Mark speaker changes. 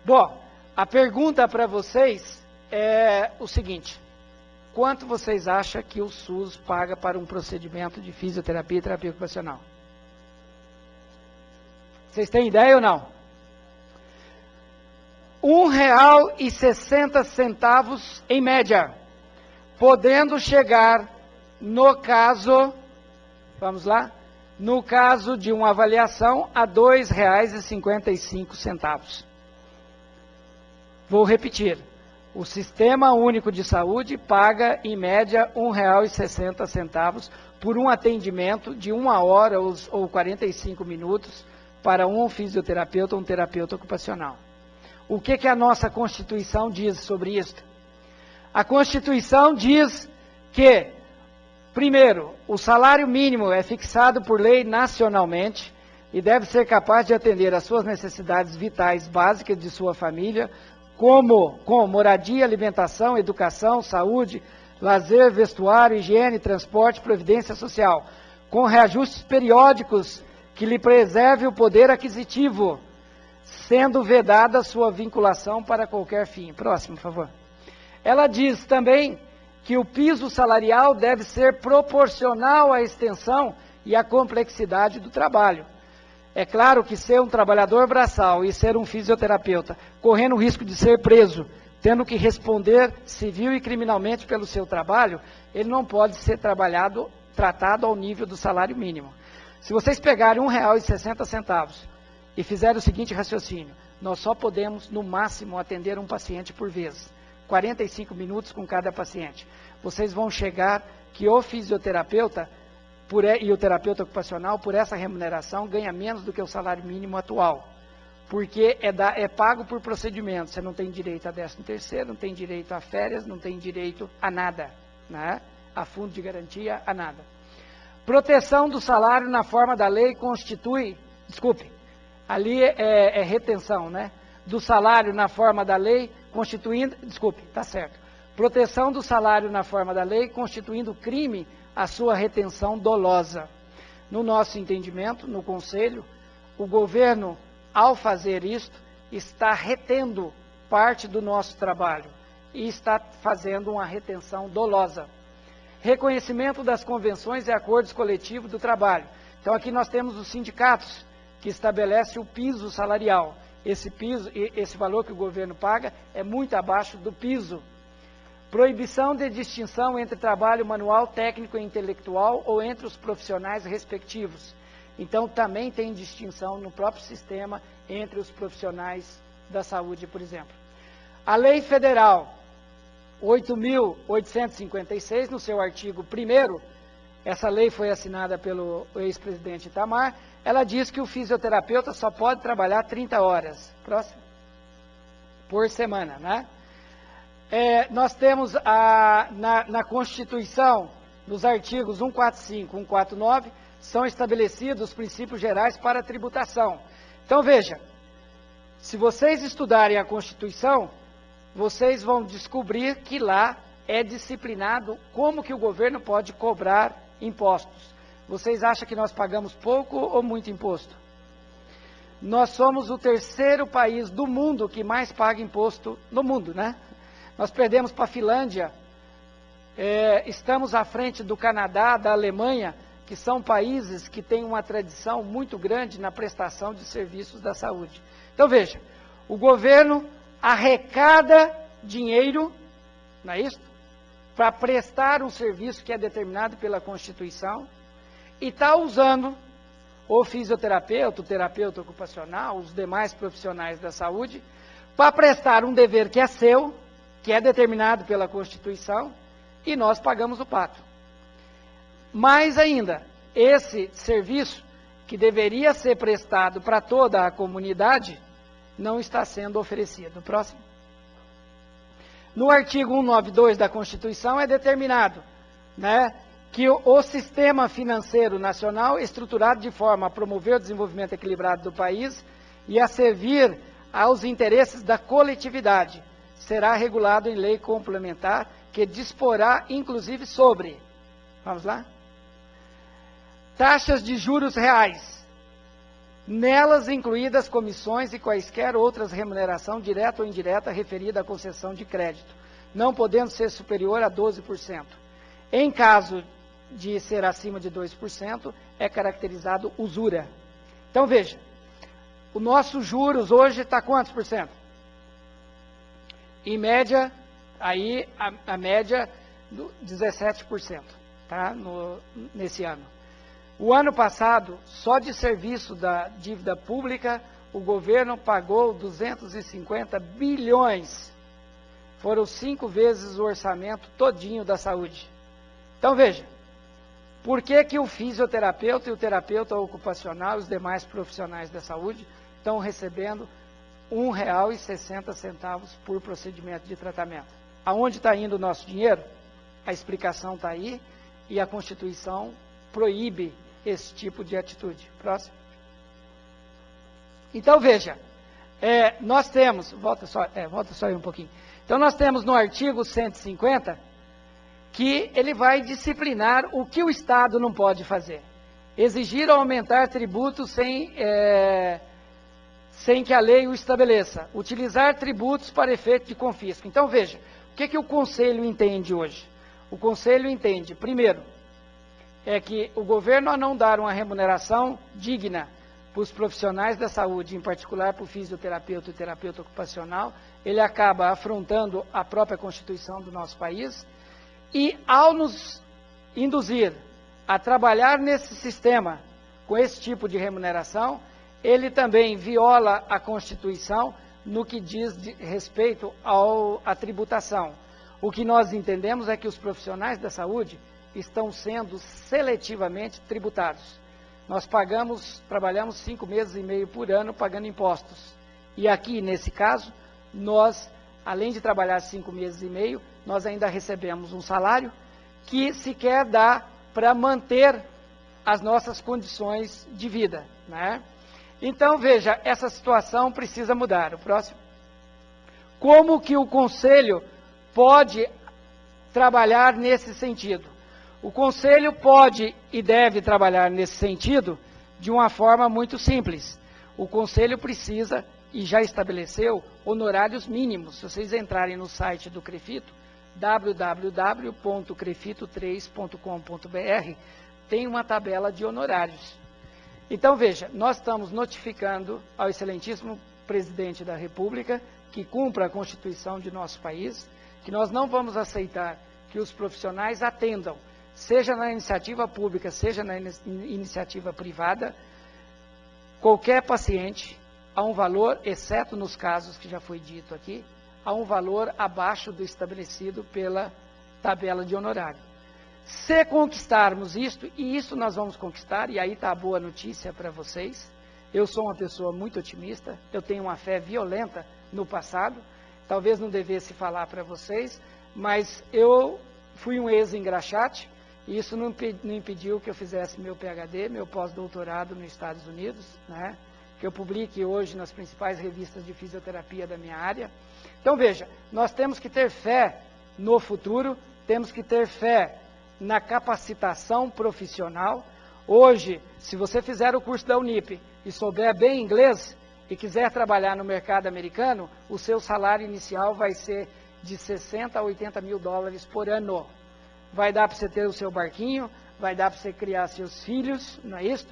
Speaker 1: Bom, a pergunta para vocês é o seguinte: quanto vocês acham que o SUS paga para um procedimento de fisioterapia e terapia ocupacional? Vocês têm ideia ou não? R$1,60 em média, podendo chegar, no caso, vamos lá, no caso de uma avaliação, a R$2,55. Vou repetir. O Sistema Único de Saúde paga, em média, R$1,60 por um atendimento de 1 hora ou 45 minutos para um fisioterapeuta ou um terapeuta ocupacional. O que a nossa Constituição diz sobre isso? A Constituição diz que, primeiro, o salário mínimo é fixado por lei nacionalmente e deve ser capaz de atender às suas necessidades vitais básicas de sua família, como moradia, alimentação, educação, saúde, lazer, vestuário, higiene, transporte, previdência social, com reajustes periódicos que lhe preserve o poder aquisitivo, sendo vedada sua vinculação para qualquer fim. Próximo, por favor. Ela diz também que o piso salarial deve ser proporcional à extensão e à complexidade do trabalho. É claro que ser um trabalhador braçal e ser um fisioterapeuta, correndo o risco de ser preso, tendo que responder civil e criminalmente pelo seu trabalho, ele não pode ser tratado ao nível do salário mínimo. Se vocês pegarem R$1,60 e fizerem o seguinte raciocínio: nós só podemos, no máximo, atender um paciente por vez, 45 minutos com cada paciente. Vocês vão chegar que o fisioterapeuta e o terapeuta ocupacional, por essa remuneração, ganha menos do que o salário mínimo atual. Porque é pago por procedimento. Você não tem direito a 13º, não tem direito a férias, não tem direito a nada, né? A fundo de garantia, a nada. Proteção do salário na forma da lei constitui, ali é retenção, né? Do salário na forma da lei constituindo, proteção do salário na forma da lei constituindo crime a sua retenção dolosa. No nosso entendimento, no Conselho, o governo, ao fazer isto, está retendo parte do nosso trabalho e está fazendo uma retenção dolosa. Reconhecimento das convenções e acordos coletivos do trabalho. Então aqui nós temos os sindicatos que estabelecem o piso salarial. Esse valor que o governo paga é muito abaixo do piso. Proibição de distinção entre trabalho manual, técnico e intelectual ou entre os profissionais respectivos. Então também tem distinção no próprio sistema entre os profissionais da saúde, por exemplo. A Lei Federal 8.856, no seu artigo 1º, essa lei foi assinada pelo ex-presidente Itamar, ela diz que o fisioterapeuta só pode trabalhar 30 horas, por semana, né? Nós temos na Constituição, nos artigos 145 e 149, são estabelecidos os princípios gerais para a tributação. Então veja, se vocês estudarem a Constituição, vocês vão descobrir que lá é disciplinado como que o governo pode cobrar impostos. Vocês acham que nós pagamos pouco ou muito imposto? Nós somos o 3º país do mundo que mais paga imposto no mundo, né? Nós perdemos para a Finlândia, estamos à frente do Canadá, da Alemanha, que são países que têm uma tradição muito grande na prestação de serviços da saúde. Então veja, o governo arrecada dinheiro, não é isso? Para prestar um serviço que é determinado pela Constituição e está usando o fisioterapeuta, o terapeuta ocupacional, os demais profissionais da saúde, para prestar um dever que é seu, que é determinado pela Constituição, e nós pagamos o pato. Mais ainda, esse serviço, que deveria ser prestado para toda a comunidade, não está sendo oferecido. Próximo. No artigo 192 da Constituição é determinado, né, que o sistema financeiro nacional é estruturado de forma a promover o desenvolvimento equilibrado do país e a servir aos interesses da coletividade. Será regulado em lei complementar que disporá, inclusive, sobre, vamos lá, taxas de juros reais, nelas incluídas comissões e quaisquer outras remuneração direta ou indireta referida à concessão de crédito, não podendo ser superior a 12%. Em caso de ser acima de 2%, é caracterizado usura. Então, veja, o nosso juros hoje está quantos por cento? Em média, aí a média, 17%, tá? Nesse ano. O ano passado, só de serviço da dívida pública, o governo pagou 250 bilhões. Foram 5 vezes o orçamento todinho da saúde. Então, veja, por que o fisioterapeuta e o terapeuta ocupacional e os demais profissionais da saúde estão recebendo R$ 1,60 por procedimento de tratamento? Aonde está indo o nosso dinheiro? A explicação está aí e a Constituição proíbe esse tipo de atitude. Próximo. Então, veja, nós temos, volta só aí um pouquinho. Então, nós temos no artigo 150 que ele vai disciplinar o que o Estado não pode fazer. Exigir ou aumentar tributos sem que a lei o estabeleça. Utilizar tributos para efeito de confisco. Então, veja, o que o Conselho entende hoje? O Conselho entende, primeiro, é que o governo, a não dar uma remuneração digna para os profissionais da saúde, em particular para o fisioterapeuta e terapeuta ocupacional, ele acaba afrontando a própria Constituição do nosso país e, ao nos induzir a trabalhar nesse sistema com esse tipo de remuneração, ele também viola a Constituição no que diz respeito à tributação. O que nós entendemos é que os profissionais da saúde estão sendo seletivamente tributados. Nós trabalhamos 5 meses e meio por ano pagando impostos. E aqui, nesse caso, nós, além de trabalhar 5 meses e meio, nós ainda recebemos um salário que sequer dá para manter as nossas condições de vida, né? Então, veja, essa situação precisa mudar. O próximo. Como que o Conselho pode trabalhar nesse sentido? O Conselho pode e deve trabalhar nesse sentido de uma forma muito simples. O Conselho precisa, e já estabeleceu, honorários mínimos. Se vocês entrarem no site do CREFITO, www.crefito3.com.br, tem uma tabela de honorários. Então, veja, nós estamos notificando ao excelentíssimo presidente da República que cumpra a Constituição de nosso país, que nós não vamos aceitar que os profissionais atendam, seja na iniciativa pública, seja na iniciativa privada, qualquer paciente a um valor, exceto nos casos que já foi dito aqui, a um valor abaixo do estabelecido pela tabela de honorário. Se conquistarmos isto, e isso nós vamos conquistar, e aí está a boa notícia para vocês, eu sou uma pessoa muito otimista, eu tenho uma fé violenta no passado, talvez não devesse falar para vocês, mas eu fui um ex-engraxate, e isso não impediu que eu fizesse meu PhD, meu pós-doutorado nos Estados Unidos, né? Que eu publique hoje nas principais revistas de fisioterapia da minha área. Então, veja, nós temos que ter fé no futuro, temos que ter fé na capacitação profissional. Hoje, se você fizer o curso da Unip e souber bem inglês e quiser trabalhar no mercado americano, o seu salário inicial vai ser de 60 a 80 mil dólares por ano. Vai dar para você ter o seu barquinho, vai dar para você criar seus filhos, não é isso?